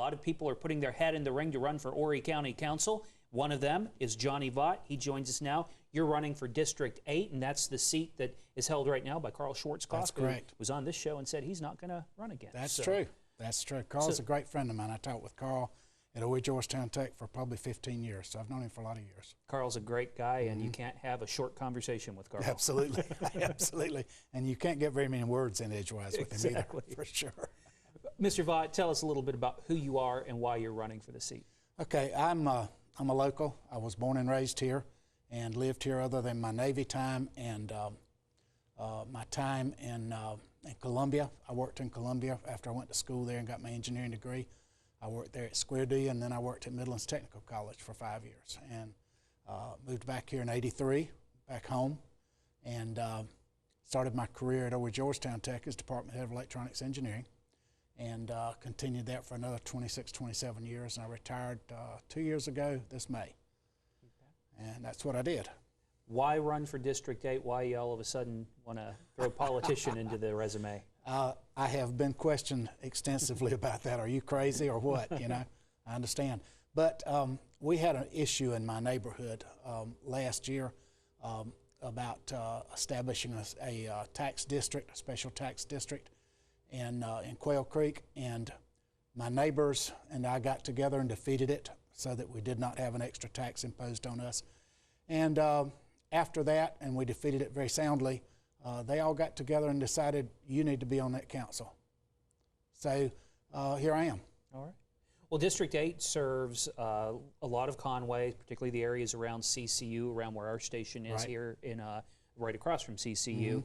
lot of people are putting their hat in the ring to run for Horry County Council. One of them is Johnny Vaught. He joins us now. You're running for District 8, and that's the seat that is held right now by Carl Schwartzkopf. That's correct. Who was on this show and said he's not going to run again. That's true. That's true. Carl's a great friend of mine. I taught with Carl at Horry Georgetown Tech for probably 15 years, so I've known him for a lot of years. Carl's a great guy, and you can't have a short conversation with Carl. Absolutely. Absolutely. And you can't get very many words in edgewise with him either, for sure. Mr. Vaught, tell us a little bit about who you are and why you're running for the seat. Okay, I'm a local. I was born and raised here and lived here other than my Navy time and my time in Columbia. I worked in Columbia after I went to school there and got my engineering degree. I worked there at Square D, and then I worked at Midlands Technical College for 5 years. And moved back here in '83, back home, and started my career at Horry Georgetown Tech as Department Head of Electronics Engineering, and continued that for another 26, 27 years. And I retired 2 years ago this May. And that's what I did. Why run for District 8? Why you all of a sudden want to throw politician into the resume? I have been questioned extensively about that. Are you crazy or what? You know, I understand. But we had an issue in my neighborhood last year about establishing a tax district, a special tax district in Quail Creek. And my neighbors and I got together and defeated it so that we did not have an extra tax imposed on us. And after that, and we defeated it very soundly, they all got together and decided, you need to be on that council. So here I am. All right. Well, District 8 serves a lot of Conway, particularly the areas around CCU, around where our station is here in right across from CCU.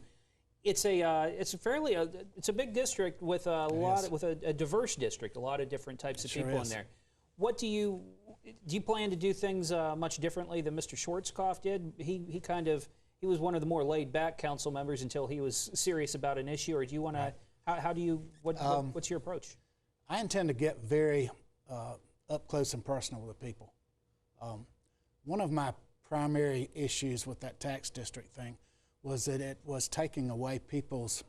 It's a big district with a diverse district, a lot of different types of people in there. What do you plan to do things much differently than Mr. Schwartzkopf did? He was one of the more laid-back council members until he was serious about an issue. Or do you want to? What's your approach? I intend to get very up close and personal with the people. One of my primary issues with that tax district thing was that it was taking away people's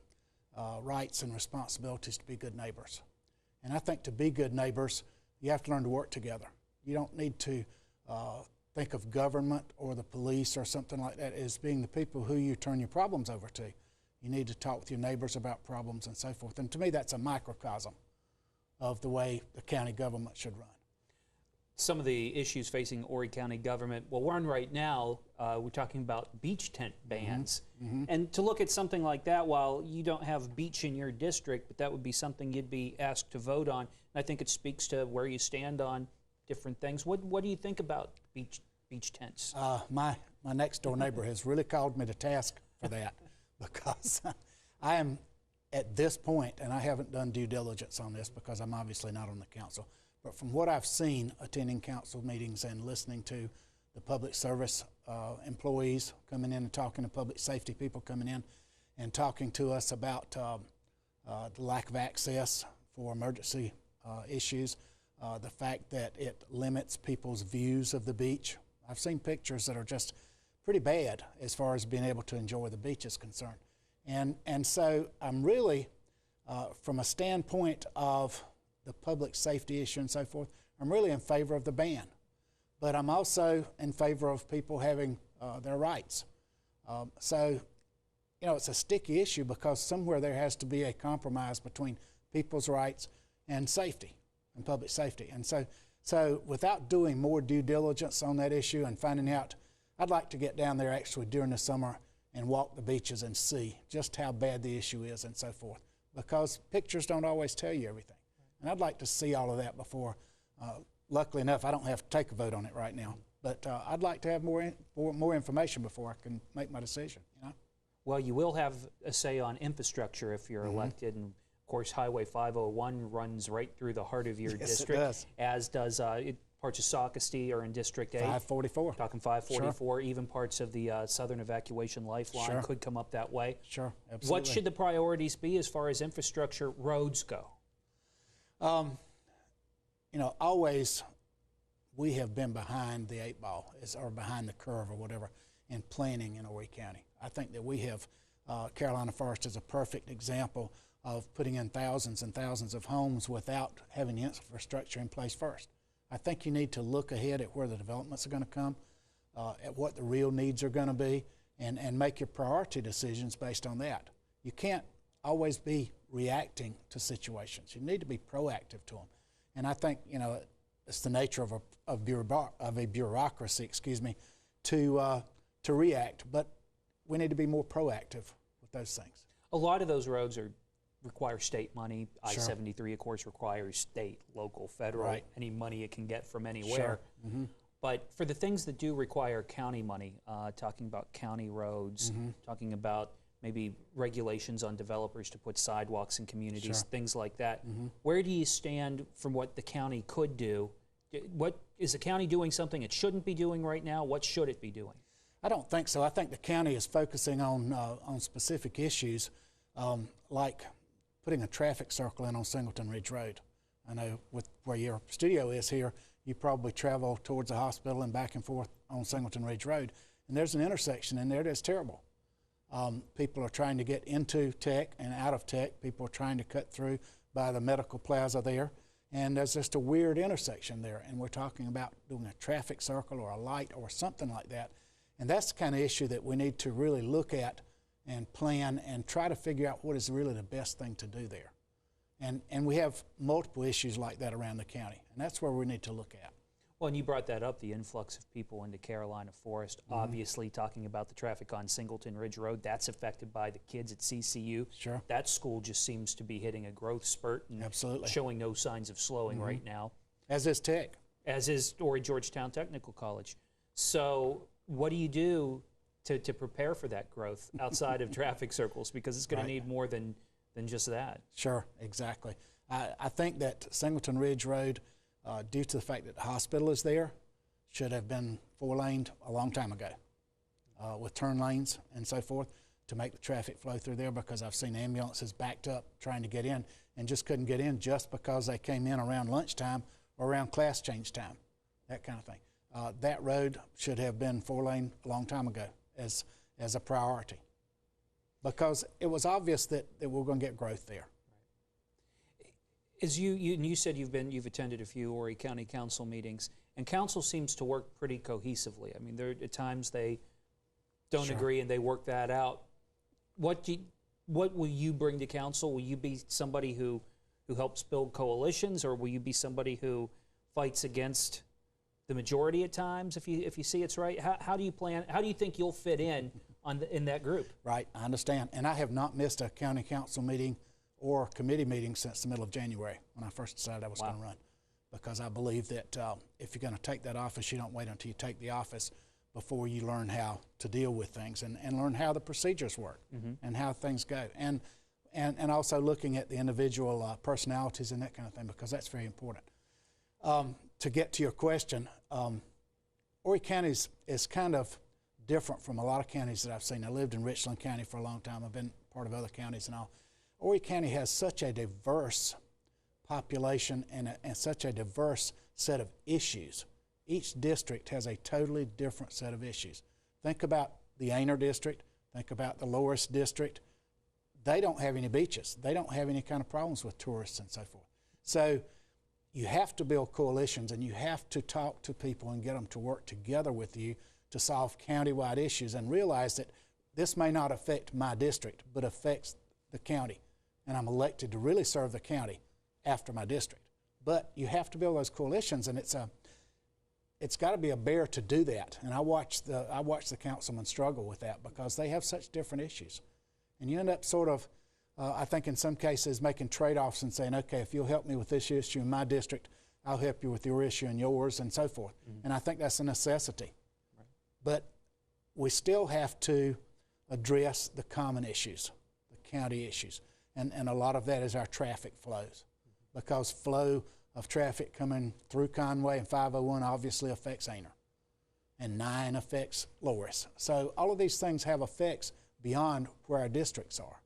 rights and responsibilities to be good neighbors. And I think to be good neighbors, you have to learn to work together. You don't need to think of government or the police or something like that as being the people who you turn your problems over to. You need to talk with your neighbors about problems and so forth. And to me, that's a microcosm of the way the county government should run. Some of the issues facing Horry County government, well, one right now, we're talking about beach tent bans. And to look at something like that, while you don't have beach in your district, but that would be something you'd be asked to vote on. And I think it speaks to where you stand on different things. What do you think about beach tents? My next door neighbor has really called me to task for that because I am at this point, and I haven't done due diligence on this because I'm obviously not on the council, but from what I've seen attending council meetings and listening to the public service employees coming in and talking to public safety people coming in and talking to us about the lack of access for emergency issues, the fact that it limits people's views of the beach. I've seen pictures that are just pretty bad as far as being able to enjoy the beach is concerned. And so I'm really, from a standpoint of the public safety issue and so forth, I'm really in favor of the ban. But I'm also in favor of people having their rights. So, you know, it's a sticky issue because somewhere there has to be a compromise between people's rights and safety and public safety. And so without doing more due diligence on that issue and finding out, I'd like to get down there actually during the summer and walk the beaches and see just how bad the issue is and so forth, because pictures don't always tell you everything. And I'd like to see all of that before, luckily enough, I don't have to take a vote on it right now, but I'd like to have more information before I can make my decision, you know? Well, you will have a say on infrastructure if you're elected, and of course Highway 501 runs right through the heart of your district, it does. As does parts of Socastee are in District 8. 544. Talking 544, even parts of the Southern Evacuation Lifeline could come up that way. Sure, absolutely. What should the priorities be as far as infrastructure roads go? You know, always we have been behind the 8-ball, or behind the curve or whatever, in planning in Horry County. I think that we have, Carolina Forest is a perfect example of putting in thousands and thousands of homes without having infrastructure in place first. I think you need to look ahead at where the developments are going to come, at what the real needs are going to be, and make your priority decisions based on that. You can't always be reacting to situations. You need to be proactive to them. And I think, you know, it's the nature of a bureaucracy, excuse me, to react. But we need to be more proactive with those things. A lot of those roads require state money. Sure. I-73, of course, requires state, local, federal, Right. any money it can get from anywhere. Sure. Mm-hmm. But for the things that do require county money, talking about county roads, Mm-hmm. talking about maybe regulations on developers to put sidewalks in communities, Sure. things like that, Mm-hmm. where do you stand from what the county could do? What is the county doing something it shouldn't be doing right now? What should it be doing? I don't think so. I think the county is focusing on specific issues, like putting a traffic circle in on Singleton Ridge Road. I know with where your studio is here, you probably travel towards the hospital and back and forth on Singleton Ridge Road, and there's an intersection in there that's terrible. People are trying to get into Tech and out of Tech. People are trying to cut through by the medical plaza there, and there's just a weird intersection there, and we're talking about doing a traffic circle or a light or something like that. And that's the kind of issue that we need to really look at and plan and try to figure out what is really the best thing to do there. And we have multiple issues like that around the county, and that's where we need to look at. Well, and you brought that up, the influx of people into Carolina Forest. Mm-hmm. Obviously, talking about the traffic on Singleton Ridge Road, that's affected by the kids at CCU. Sure. That school just seems to be hitting a growth spurt and Absolutely. showing no signs of slowing right now. As is Tech. As is Horry Georgetown Technical College. So what do you do to prepare for that growth outside of traffic circles? Because it's going to need more than just that. Sure, exactly. I think that Singleton Ridge Road, due to the fact that the hospital is there, should have been four-laned a long time ago with turn lanes and so forth to make the traffic flow through there, because I've seen ambulances backed up trying to get in and just couldn't get in just because they came in around lunchtime or around class change time, that kind of thing. That road should have been four-lane a long time ago as a priority, because it was obvious that we're going to get growth there. As you said, you've attended a few Horry County Council meetings, and council seems to work pretty cohesively. I mean, there at times they don't Sure. agree and they work that out. What will you bring to council? Will you be somebody who helps build coalitions, or will you be somebody who fights against the majority at times if you see it's right? How do you plan? How do you think you'll fit in in that group? Right, I understand. And I have not missed a county council meeting or committee meeting since the middle of January when I first decided I was going to run, because I believe that if you're going to take that office, you don't wait until you take the office before you learn how to deal with things and learn how the procedures work and how things go. And also looking at the individual personalities and that kind of thing, because that's very important. To get to your question, Horry County is kind of different from a lot of counties that I've seen. I lived in Richland County for a long time. I've been part of other counties and all. Horry County has such a diverse population and such a diverse set of issues. Each district has a totally different set of issues. Think about the Aner district. Think about the Loris district. They don't have any beaches. They don't have any kind of problems with tourists and so forth. So you have to build coalitions, and you have to talk to people and get them to work together with you to solve countywide issues, and realize that this may not affect my district, but affects the county. And I'm elected to really serve the county after my district. But you have to build those coalitions, and it's got to be a bear to do that. And I watch the councilmen struggle with that, because they have such different issues. And you end up sort of, I think in some cases, making trade-offs and saying, okay, if you'll help me with this issue in my district, I'll help you with your issue in yours, and so forth. And I think that's a necessity. Right. But we still have to address the common issues, the county issues. And a lot of that is our traffic flows, because flow of traffic coming through Conway and 501 obviously affects Aner, and 9 affects Loris. So all of these things have effects beyond where our districts are.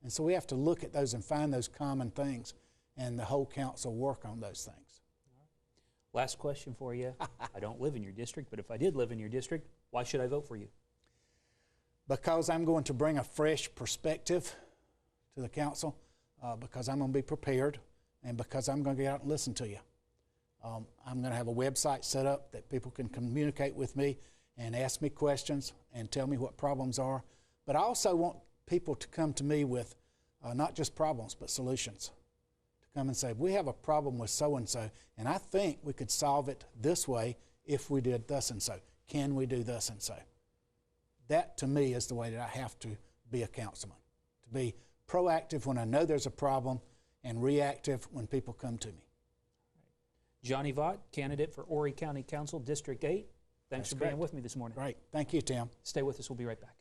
And so we have to look at those and find those common things, and the whole council work on those things. Last question for you. I don't live in your district, but if I did live in your district, why should I vote for you? Because I'm going to bring a fresh perspective to the council. because I'm going to be prepared and because I'm going to get out and listen to you. I'm going to have a website set up that people can communicate with me and ask me questions and tell me what problems are. But I also want people to come to me with not just problems, but solutions. To come and say, we have a problem with so-and-so, and I think we could solve it this way if we did thus and so. Can we do thus and so? That, to me, is the way that I have to be a councilman, to be proactive when I know there's a problem and reactive when people come to me. Johnny Vaught, candidate for Horry County Council, District 8. Thanks for being with me this morning. Great. Thank you, Tim. Stay with us. We'll be right back.